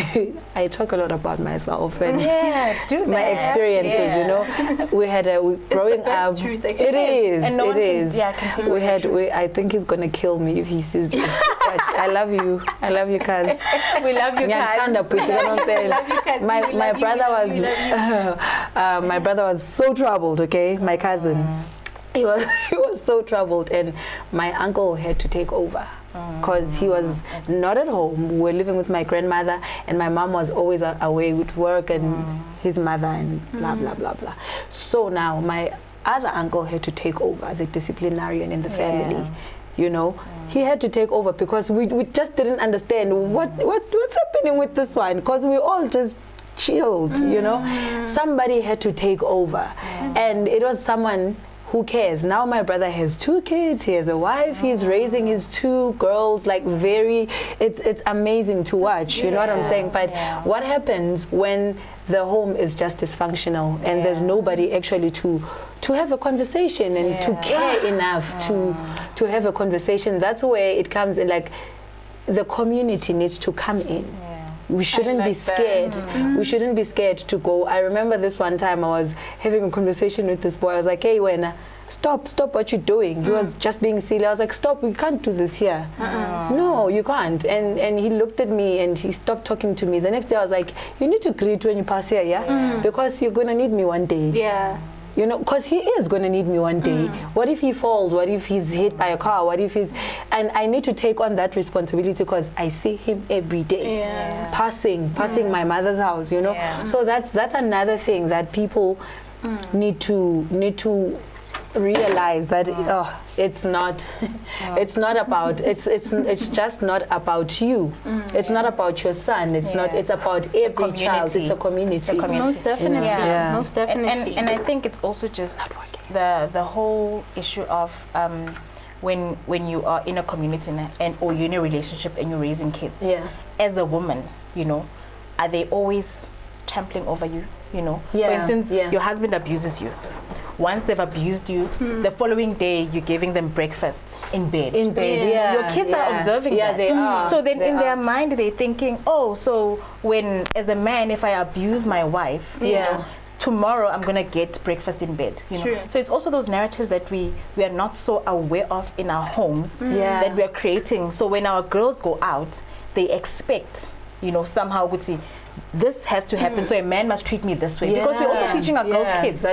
I talk a lot about myself and my experiences. You know, we had growing up. It is. And no it is. Can take I think he's gonna kill me if he sees this. But I love you, cuz. We love you, cuz. My brother was so troubled. Okay, my cousin, he was so troubled, and my uncle had to take over because he was not at home. We were living with my grandmother, and my mom was always away with work and his mother and blah blah blah blah. So now my other uncle had to take over, the disciplinarian in the family. You know, he had to take over because we just didn't understand what's happening with this one, because we all just chilled, you know. Somebody had to take over, and it was someone who cares. Now my brother has 2 kids, he has a wife, he's raising his 2 girls, like it's amazing to watch, you know what I'm saying? But what happens when the home is just dysfunctional and there's nobody actually to have a conversation and to care enough to have a conversation? That's where it comes in, like the community needs to come in. We shouldn't be scared. We shouldn't be scared to go. I remember this one time I was having a conversation with this boy. I was like, hey, Wena, stop what you're doing. He was just being silly. I was like, stop, we can't do this here. No, you can't. And he looked at me and he stopped talking to me. The next day I was like, you need to greet when you pass here, because you're going to need me one day. You know, because he is going to need me one day. What if he falls? What if he's hit by a car? What if he's... And I need to take on that responsibility because I see him every day, passing my mother's house, you know. So that's another thing that people need to realize, that it's not about it's just not about you. It's not about your son. It's not. It's about every child. It's a community. Most definitely. Most definitely. And I think it's also just the whole issue of when you are in a community or you're in a relationship and you're raising kids. As a woman, you know, are they always trampling over you? You know, for instance, your husband abuses you. Once they've abused you, the following day you're giving them breakfast in bed. Your kids are observing that. They are. So then their mind they're thinking, oh, so when as a man, if I abuse my wife, you know, tomorrow I'm gonna get breakfast in bed. You know? So it's also those narratives that we are not so aware of in our homes that we are creating. So when our girls go out, they expect, you know, somehow would see, this has to happen, so a man must treat me this way. Because we're also teaching our girl kids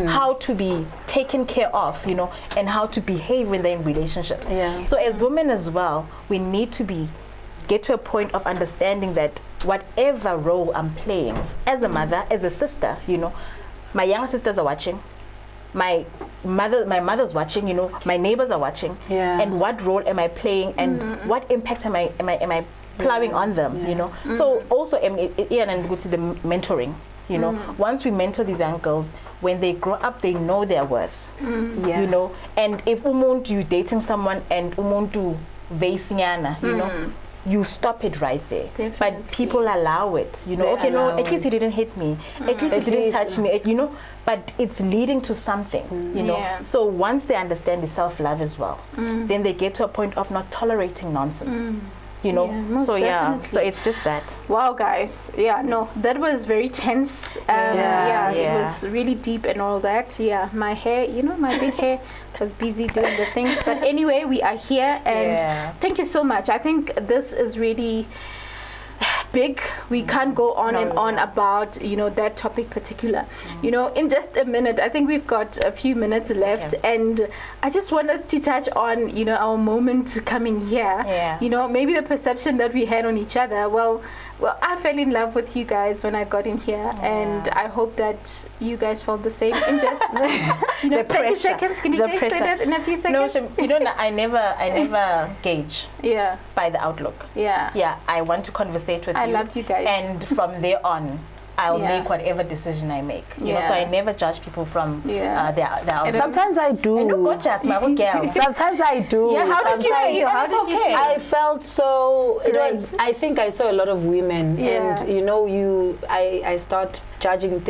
how to be taken care of, you know, and how to behave when they're in relationships. So as women as well, we need to get to a point of understanding that whatever role I'm playing, as a mother, as a sister, you know, my younger sisters are watching, my mother's watching, you know, my neighbors are watching, and what role am I playing, and what impact am I plowing on them, you know. So also Ian and go to the mentoring, you know. Once we mentor these young girls, when they grow up, they know their worth, you know. And if you dating someone and you know, you stop it right there. Definitely. But people allow it, you know. They okay, no, allow at least he didn't hit me, at least he didn't touch me, you know. But it's leading to something, you know. So once they understand the self-love as well, then they get to a point of not tolerating nonsense. You know, so so it's just that. Wow, guys, no, that was very tense. It was really deep and all that. My hair, you know, my big hair was busy doing the things. But anyway, we are here, and thank you so much. I think this is really big. We can't go on and on about, you know, that topic particular. You know, in just a minute, I think we've got a few minutes left, and I just want us to touch on, you know, our moment coming here. You know, maybe the perception that we had on each other. Well, I fell in love with you guys when I got in here, and I hope that you guys felt the same in just, you know, 30 seconds. Can you say that in a few seconds? No, you know, I never gauge by the outlook. I want to conversate with you. I loved you guys. And from there on, I'll make whatever decision I make. You know, so I never judge people from their outlook. Sometimes I do. And look gorgeous, my girl. Sometimes I do. How did you feel? How did you feel? I felt so. It was. I think I saw a lot of women, and you know, I start judging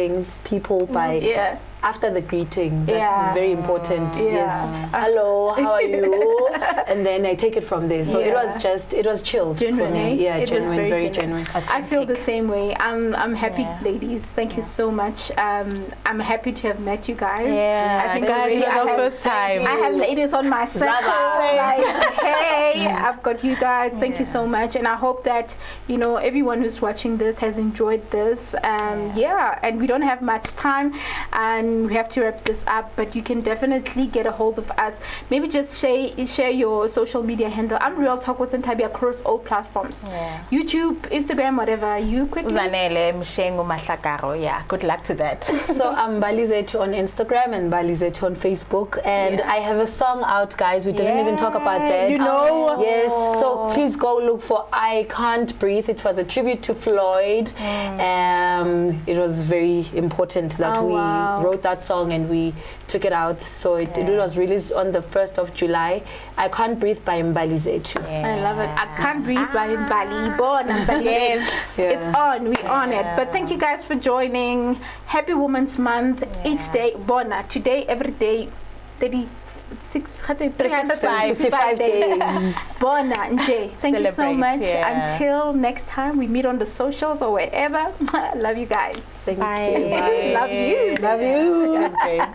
people by. After the greeting, that's very important. Yes. Hello, how are you? And then I take it from there. So it was chill. Genuine, for me. It genuine, was very genuine. I feel the same way. I'm happy, ladies. Thank you so much. I'm happy to have met you guys. I think guys, it was our first time. I have ladies on my circle. Like, hey, I've got you guys. Thank you so much. And I hope that, you know, everyone who's watching this has enjoyed this. And we don't have much time, and we have to wrap this up, but you can definitely get a hold of us. Maybe just share your social media handle. I'm Real Talk with Ntabi across all platforms. YouTube, Instagram, whatever. You quickly. Good luck to that. So I'm Balizethu on Instagram and Balizethu on Facebook, and I have a song out, guys. We didn't even talk about that. You know. Yes. So please go look for I Can't Breathe. It was a tribute to Floyd. It was very important that we wrote that song and we took it out. So it was released on the 1st of July. I Can't Breathe by Mbalizethu. I love it. I Can't Breathe by Mbali. Born Mbali. It's on. We on it. But thank you guys for joining. Happy Women's Month. Each day, Bona. Today, every day, 365 days. Bona Nje. Thank you so much. Until next time, we meet on the socials or wherever. Love you guys. Thank you. Love you. Love you. That's great.